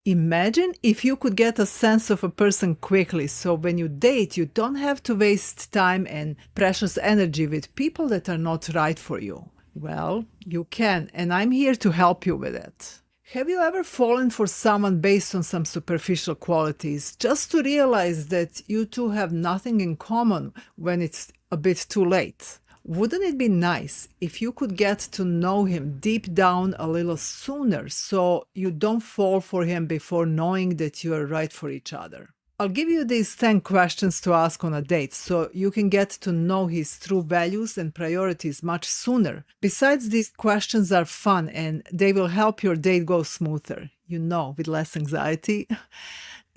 Imagine if you could get a sense of a person quickly, so when you date, you don't have to waste time and precious energy with people that are not right for you. Well, you can, and I'm here to help you with it. Have you ever fallen for someone based on some superficial qualities, just to realize that you two have nothing in common when it's a bit too late? Wouldn't it be nice if you could get to know him deep down a little sooner, so you don't fall for him before knowing that you are right for each other? I'll give you these 10 questions to ask on a date so you can get to know his true values and priorities much sooner. Besides, these questions are fun and they will help your date go smoother, with less anxiety.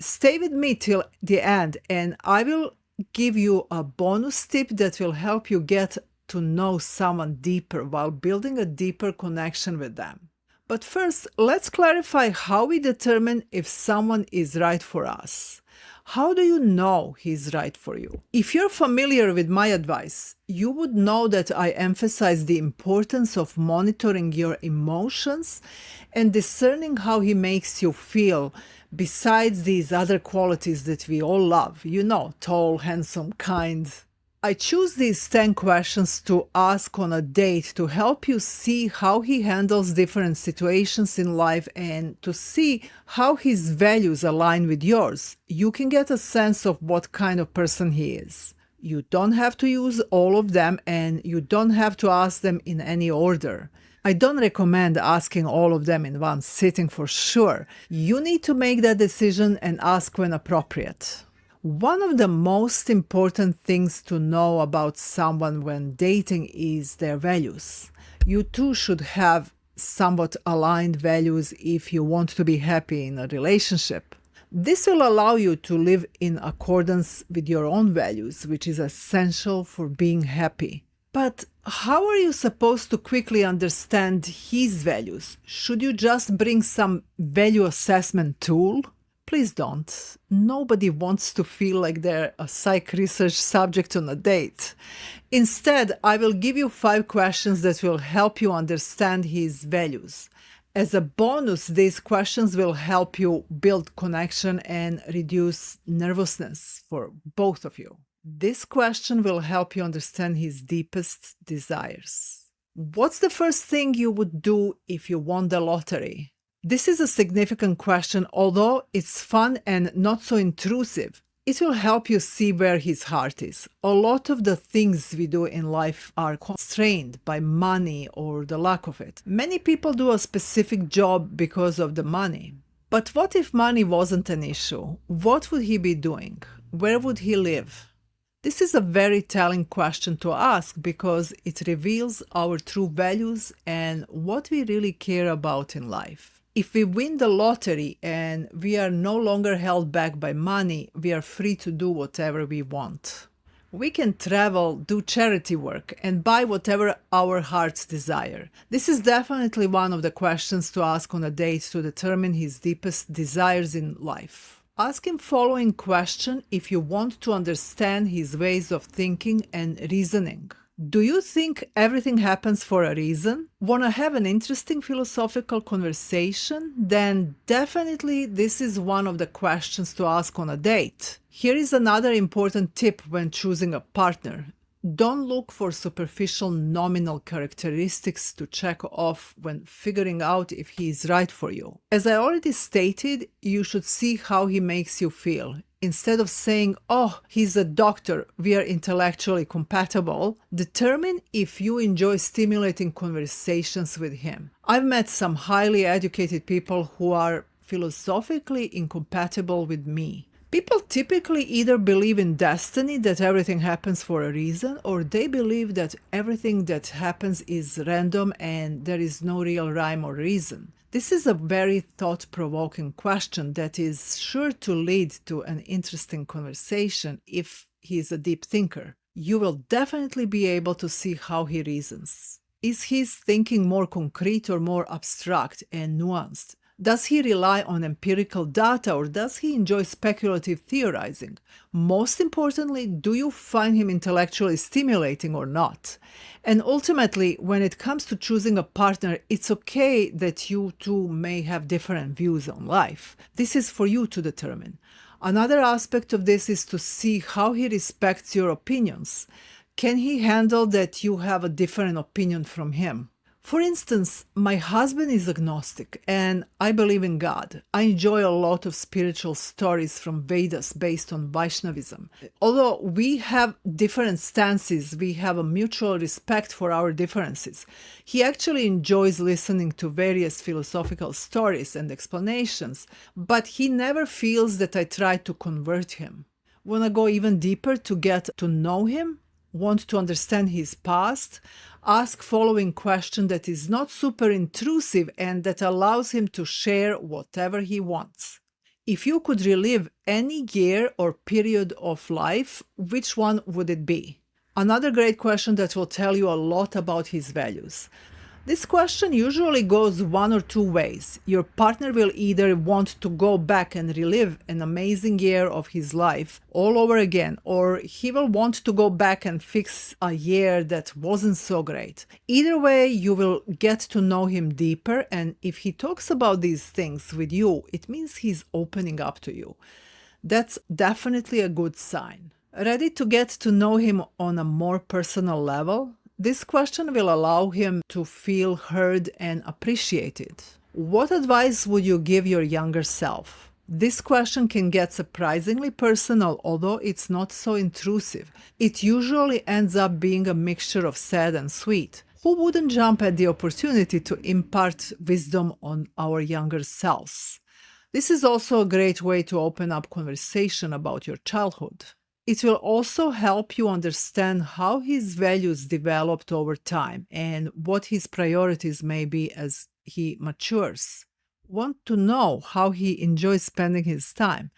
Stay with me till the end and I will give you a bonus tip that will help you get to know someone deeper while building a deeper connection with them. But first, let's clarify how we determine if someone is right for us. How do you know he's right for you? If you're familiar with my advice, you would know that I emphasize the importance of monitoring your emotions and discerning how he makes you feel, besides these other qualities that we all love, tall, handsome, kind. I choose these 10 questions to ask on a date to help you see how he handles different situations in life and to see how his values align with yours. You can get a sense of what kind of person he is. You don't have to use all of them and you don't have to ask them in any order. I don't recommend asking all of them in one sitting for sure. You need to make that decision and ask when appropriate. One of the most important things to know about someone when dating is their values. You two should have somewhat aligned values if you want to be happy in a relationship. This will allow you to live in accordance with your own values, which is essential for being happy. But how are you supposed to quickly understand his values? Should you just bring some value assessment tool? Please don't. Nobody wants to feel like they're a psych research subject on a date. Instead, I will give you 5 questions that will help you understand his values. As a bonus, these questions will help you build connection and reduce nervousness for both of you. This question will help you understand his deepest desires. What's the first thing you would do if you won the lottery? This is a significant question, although it's fun and not so intrusive. It will help you see where his heart is. A lot of the things we do in life are constrained by money or the lack of it. Many people do a specific job because of the money. But what if money wasn't an issue? What would he be doing? Where would he live? This is a very telling question to ask because it reveals our true values and what we really care about in life. If we win the lottery and we are no longer held back by money, we are free to do whatever we want. We can travel, do charity work, and buy whatever our hearts desire. This is definitely one of the questions to ask on a date to determine his deepest desires in life. Ask him following question if you want to understand his ways of thinking and reasoning. Do you think everything happens for a reason? Want to have an interesting philosophical conversation? Then definitely this is one of the questions to ask on a date. Here is another important tip when choosing a partner. Don't look for superficial nominal characteristics to check off when figuring out if he is right for you. As I already stated, you should see how he makes you feel. Instead of saying, oh, he's a doctor, we are intellectually compatible, determine if you enjoy stimulating conversations with him. I've met some highly educated people who are philosophically incompatible with me. People typically either believe in destiny, that everything happens for a reason, or they believe that everything that happens is random and there is no real rhyme or reason. This is a very thought-provoking question that is sure to lead to an interesting conversation if he is a deep thinker. You will definitely be able to see how he reasons. Is his thinking more concrete or more abstract and nuanced? Does he rely on empirical data or does he enjoy speculative theorizing? Most importantly, do you find him intellectually stimulating or not? And ultimately, when it comes to choosing a partner, it's okay that you two may have different views on life. This is for you to determine. Another aspect of this is to see how he respects your opinions. Can he handle that you have a different opinion from him? For instance, my husband is agnostic and I believe in God. I enjoy a lot of spiritual stories from Vedas based on Vaishnavism. Although we have different stances, we have a mutual respect for our differences. He actually enjoys listening to various philosophical stories and explanations, but he never feels that I try to convert him. Want to go even deeper to get to know him? Want to understand his past? Ask following question that is not super intrusive and that allows him to share whatever he wants. If you could relive any year or period of life, which one would it be? Another great question that will tell you a lot about his values. This question usually goes one or two ways. Your partner will either want to go back and relive an amazing year of his life all over again, or he will want to go back and fix a year that wasn't so great. Either way, you will get to know him deeper, and if he talks about these things with you, it means he's opening up to you. That's definitely a good sign. Ready to get to know him on a more personal level? This question will allow him to feel heard and appreciated. What advice would you give your younger self? This question can get surprisingly personal, although it's not so intrusive. It usually ends up being a mixture of sad and sweet. Who wouldn't jump at the opportunity to impart wisdom on our younger selves? This is also a great way to open up conversation about your childhood. It will also help you understand how his values developed over time and what his priorities may be as he matures. Want to know how he enjoys spending his time?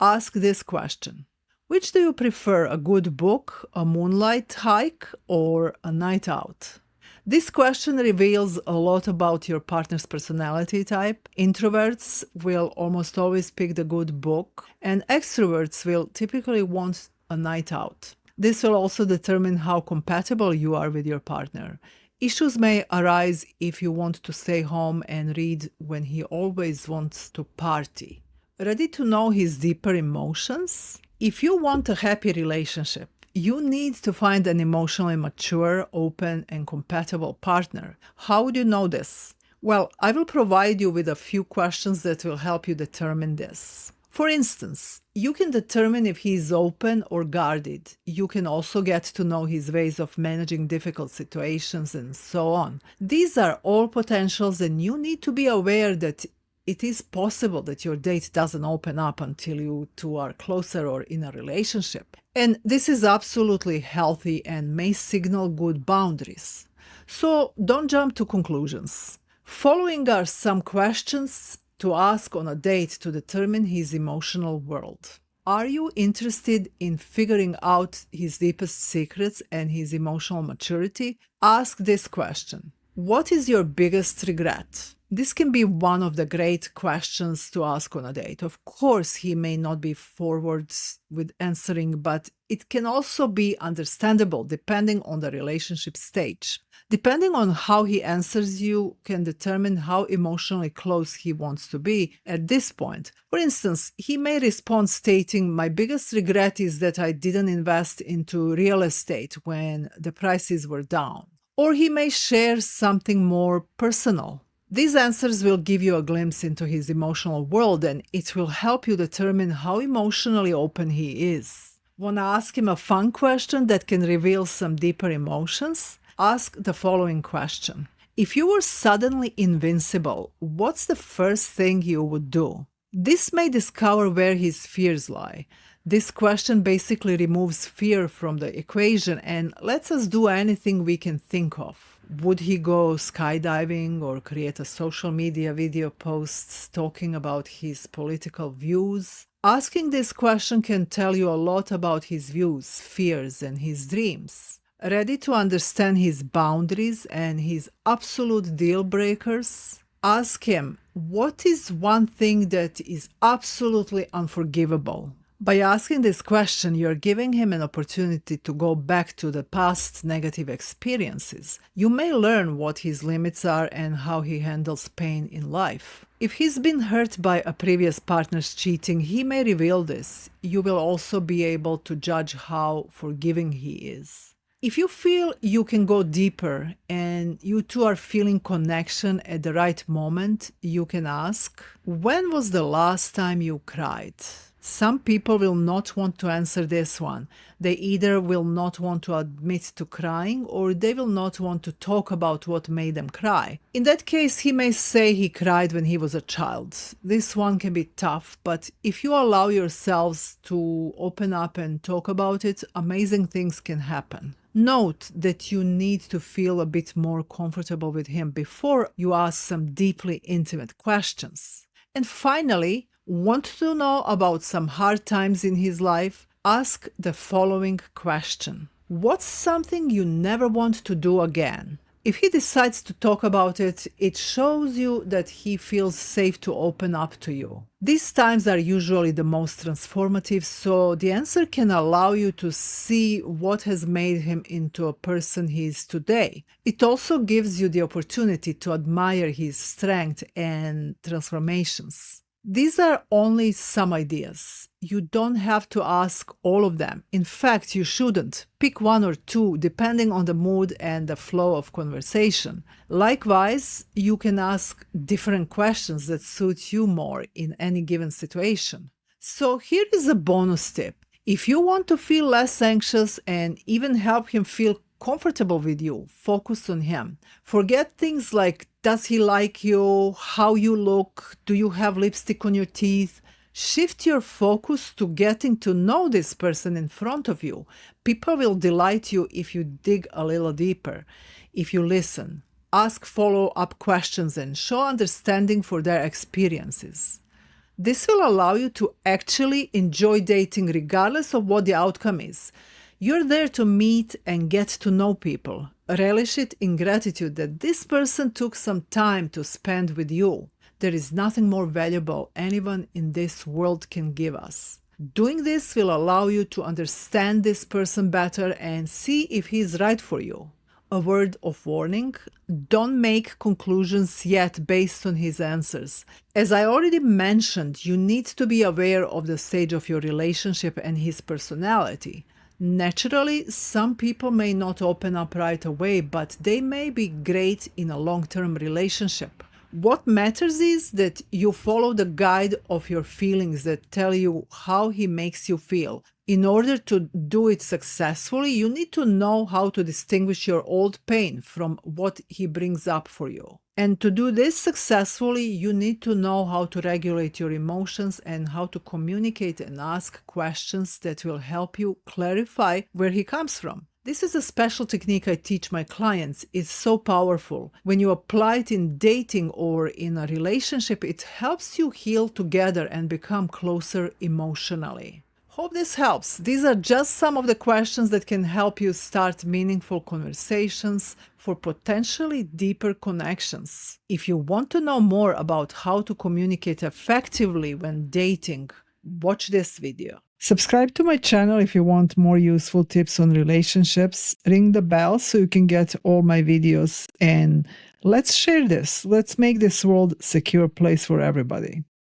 Ask this question. Which do you prefer, a good book, a moonlight hike, or a night out? This question reveals a lot about your partner's personality type. Introverts will almost always pick the good book, and extroverts will typically want a night out. This will also determine how compatible you are with your partner. Issues may arise if you want to stay home and read when he always wants to party. Ready to know his deeper emotions? If you want a happy relationship, you need to find an emotionally mature, open, and compatible partner. How would you know this? Well, I will provide you with a few questions that will help you determine this. For instance, you can determine if he is open or guarded. You can also get to know his ways of managing difficult situations and so on. These are all potentials, and you need to be aware that it is possible that your date doesn't open up until you two are closer or in a relationship. And this is absolutely healthy and may signal good boundaries. So don't jump to conclusions. Following are some questions to ask on a date to determine his emotional world. Are you interested in figuring out his deepest secrets and his emotional maturity? Ask this question. What is your biggest regret? This can be one of the great questions to ask on a date. Of course, he may not be forward with answering, but it can also be understandable depending on the relationship stage. Depending on how he answers you can determine how emotionally close he wants to be at this point. For instance, he may respond stating, "My biggest regret is that I didn't invest into real estate when the prices were down." Or he may share something more personal. These answers will give you a glimpse into his emotional world, and it will help you determine how emotionally open he is. Want to ask him a fun question that can reveal some deeper emotions? Ask the following question. If you were suddenly invincible, what's the first thing you would do? This may discover where his fears lie. This question basically removes fear from the equation and lets us do anything we can think of. Would he go skydiving or create a social media video post talking about his political views? Asking this question can tell you a lot about his views, fears, and his dreams. Ready to understand his boundaries and his absolute deal breakers? Ask him, What is one thing that is absolutely unforgivable? By asking this question, you're giving him an opportunity to go back to the past negative experiences. You may learn what his limits are and how he handles pain in life. If he's been hurt by a previous partner's cheating, he may reveal this. You will also be able to judge how forgiving he is. If you feel you can go deeper and you two are feeling connection at the right moment, you can ask, when was the last time you cried? Some people will not want to answer this one. They either will not want to admit to crying or they will not want to talk about what made them cry. In that case, he may say he cried when he was a child. This one can be tough, but if you allow yourselves to open up and talk about it, amazing things can happen. Note that you need to feel a bit more comfortable with him before you ask some deeply intimate questions. And finally, want to know about some hard times in his life? Ask the following question. What's something you never want to do again? If he decides to talk about it, it shows you that he feels safe to open up to you. These times are usually the most transformative, so the answer can allow you to see what has made him into a person he is today. It also gives you the opportunity to admire his strength and transformations. These are only some ideas. You don't have to ask all of them. In fact, you shouldn't. Pick one or two, depending on the mood and the flow of conversation. Likewise, you can ask different questions that suit you more in any given situation. So here is a bonus tip. If you want to feel less anxious and even help him feel comfortable with you, focus on him. Forget things like, does he like you? How you look? Do you have lipstick on your teeth? Shift your focus to getting to know this person in front of you. People will delight you if you dig a little deeper, if you listen, ask follow-up questions, and show understanding for their experiences. This will allow you to actually enjoy dating regardless of what the outcome is. You're there to meet and get to know people. Relish it in gratitude that this person took some time to spend with you. There is nothing more valuable anyone in this world can give us. Doing this will allow you to understand this person better and see if he is right for you. A word of warning, don't make conclusions yet based on his answers. As I already mentioned, you need to be aware of the stage of your relationship and his personality. Naturally, some people may not open up right away, but they may be great in a long-term relationship. What matters is that you follow the guide of your feelings that tell you how he makes you feel. In order to do it successfully, you need to know how to distinguish your old pain from what he brings up for you. And to do this successfully, you need to know how to regulate your emotions and how to communicate and ask questions that will help you clarify where he comes from. This is a special technique I teach my clients. It's so powerful. When you apply it in dating or in a relationship, it helps you heal together and become closer emotionally. Hope this helps. These are just some of the questions that can help you start meaningful conversations for potentially deeper connections. If you want to know more about how to communicate effectively when dating, watch this video. Subscribe to my channel if you want more useful tips on relationships. Ring the bell so you can get all my videos. And let's share this. Let's make this world a secure place for everybody.